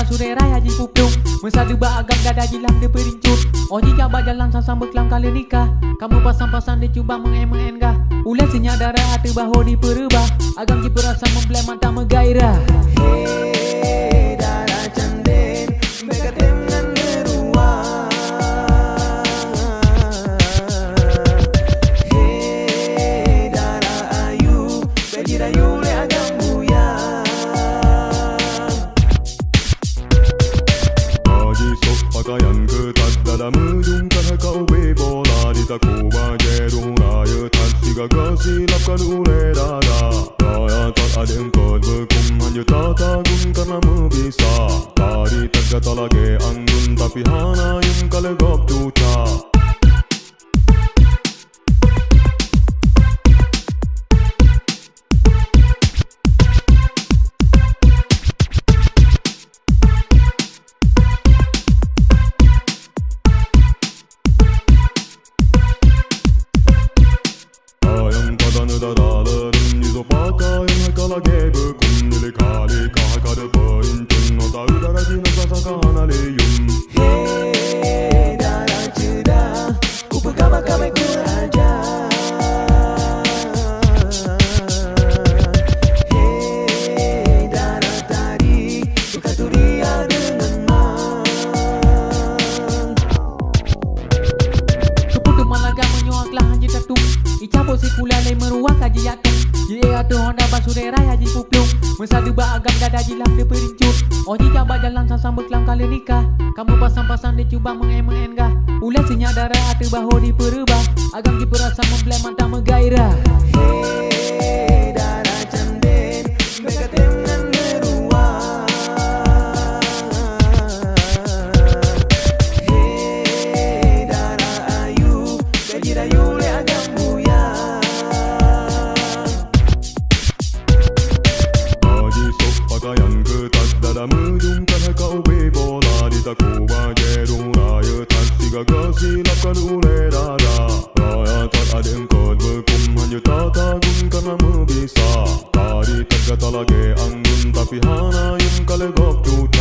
basurerai haji puplung Mesadu agam gada jilang dia perincut Oji jabat jalan sasam berkelang kala nikah Kamu pasang-pasang dia cuba mengen-mengen gah Ulan senyap darah hati bahu di perubah Agam ji perasa membelai mata menggairah. Hey darah canden Mereka dengan beruang. Hey darah ayu Bejirayu le agam buyang. Haji sok pakaian ketat dalam ujungkan kau bebola di takuba jerung raya tansi gagah silapkan ule dada. Raya tak ada engkau bekum hanya tak tagun karena membisa. Tadi tak kata lagi anggun tapi hana yang kalegap tuca. Dadalarım yüzü pakaian hakalage bekum nili kali kahakade perinchun nota udara dina sasakana leyum. Hey darah cerdah ku berkabar-kabar kerajaan. Hey darah tadi suka turia dengan mang. Keputu malaga menyuaklah haji tatung Icabut si kulalai meruak haji yatung Jia atu honda basurerai haji puplung Mesadu agam gada jilang dia perincut Oji jabat jalan sasam berkelang kala nikah Kamu pasang-pasang dia cuba mengen-mengen gah Ulan senyap darah hati bahu di perubah Agam ji perasa membelai mata menggairah. Hey darah canden Mereka dengan beruang. Hey darah ayu Bejirayu le agam buyang. Haji sok pakaian ketat dalam ujungkan kau bebola di takuba jerung raya tansi gagah silapkan ule dada. Raya tak ada engkau bekum hanya tak tagun karena membisa. Tadi tak kata lagi anggun tapi hana yang kalegap tuca.